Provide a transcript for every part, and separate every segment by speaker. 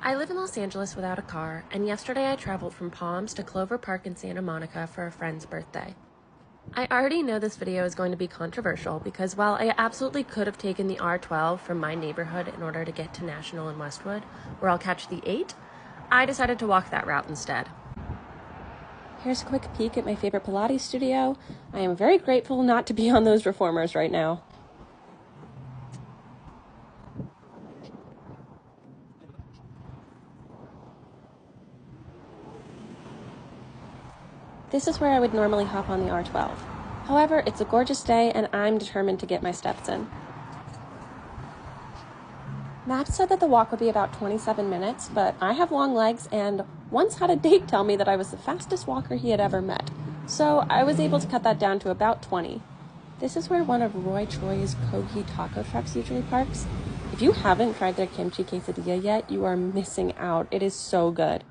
Speaker 1: I live in Los Angeles without a car, and yesterday I traveled from Palms to Clover Park in Santa Monica for a friend's birthday. I already know this video is going to be controversial because while I absolutely could have taken the R12 from my neighborhood in order to get to National and Westwood, where I'll catch the 8, I decided to walk that route instead. Here's a quick peek at my favorite Pilates studio. I am very grateful not to be on those reformers right now. This is where I would normally hop on the R12. However, it's a gorgeous day and I'm determined to get my steps in. Maps said that the walk would be about 27 minutes, but I have long legs and once had a date tell me that I was the fastest walker he had ever met. So I was able to cut that down to about 20. This is where one of Roy Choi's Kogi taco trucks usually parks. If you haven't tried their kimchi quesadilla yet, you are missing out. It is so good.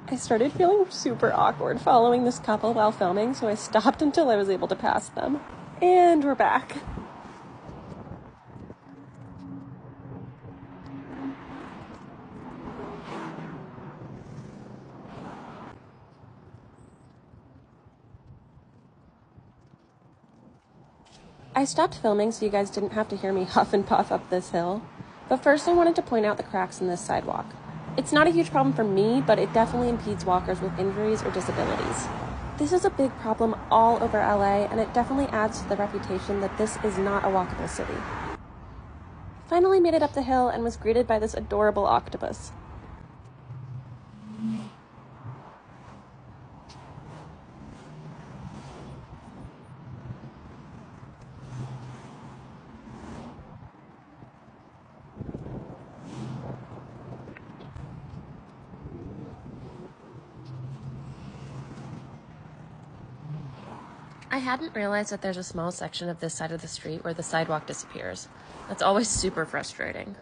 Speaker 1: I started feeling super awkward following this couple while filming, so I stopped until I was able to pass them. And we're back. I stopped filming so you guys didn't have to hear me huff and puff up this hill. But first I wanted to point out the cracks in this sidewalk. It's not a huge problem for me, but it definitely impedes walkers with injuries or disabilities. This is a big problem all over LA, and it definitely adds to the reputation that this is not a walkable city. Finally made it up the hill and was greeted by this adorable octopus. I hadn't realized that there's a small section of this side of the street where the sidewalk disappears. That's always super frustrating.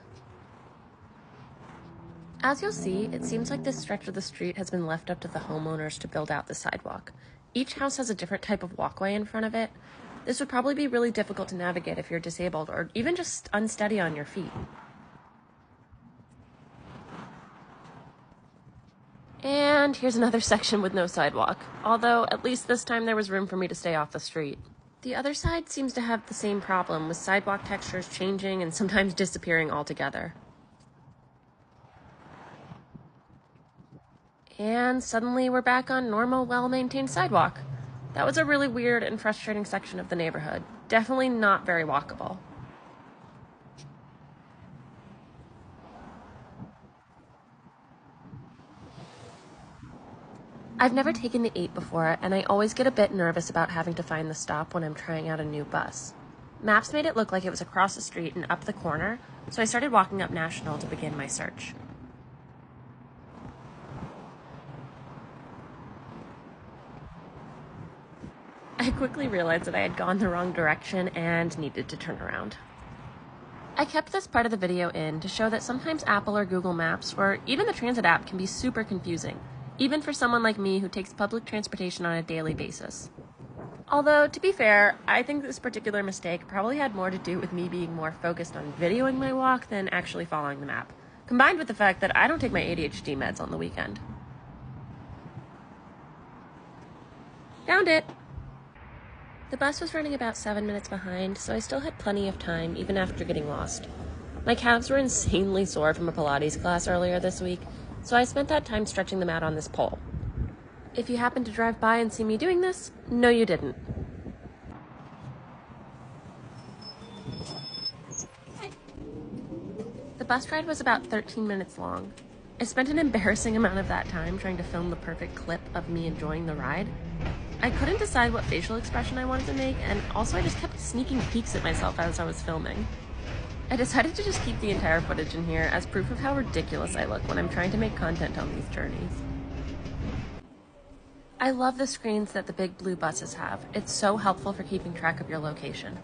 Speaker 1: As you'll see, it seems like this stretch of the street has been left up to the homeowners to build out the sidewalk. Each house has a different type of walkway in front of it. This would probably be really difficult to navigate if you're disabled or even just unsteady on your feet. And here's another section with no sidewalk, although at least this time there was room for me to stay off the street. The other side seems to have the same problem, with sidewalk textures changing and sometimes disappearing altogether. And suddenly we're back on normal, well-maintained sidewalk. That was a really weird and frustrating section of the neighborhood. Definitely not very walkable. I've never taken the 8 before, and I always get a bit nervous about having to find the stop when I'm trying out a new bus. Maps made it look like it was across the street and up the corner, so I started walking up National to begin my search. I quickly realized that I had gone the wrong direction and needed to turn around. I kept this part of the video in to show that sometimes Apple or Google Maps, or even the transit app, can be super confusing, even for someone like me who takes public transportation on a daily basis. Although, to be fair, I think this particular mistake probably had more to do with me being more focused on videoing my walk than actually following the map, combined with the fact that I don't take my ADHD meds on the weekend. Found it! The bus was running about 7 minutes behind, so I still had plenty of time even after getting lost. My calves were insanely sore from a Pilates class earlier this week, so I spent that time stretching them out on this pole. If you happen to drive by and see me doing this, no you didn't. The bus ride was about 13 minutes long. I spent an embarrassing amount of that time trying to film the perfect clip of me enjoying the ride. I couldn't decide what facial expression I wanted to make, and also I just kept sneaking peeks at myself as I was filming. I decided to just keep the entire footage in here as proof of how ridiculous I look when I'm trying to make content on these journeys. I love the screens that the big blue buses have. It's so helpful for keeping track of your location.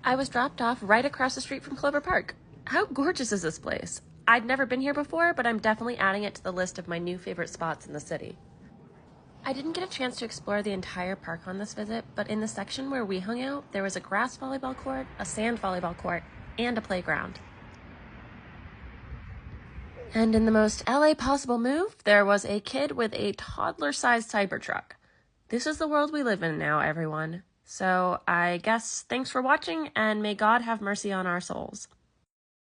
Speaker 1: I was dropped off right across the street from Clover Park. How gorgeous is this place? I'd never been here before, but I'm definitely adding it to the list of my new favorite spots in the city. I didn't get a chance to explore the entire park on this visit, but in the section where we hung out, there was a grass volleyball court, a sand volleyball court, and a playground. And in the most LA possible move, there was a kid with a toddler-sized Cybertruck. This is the world we live in now, everyone. So I guess thanks for watching, and may God have mercy on our souls.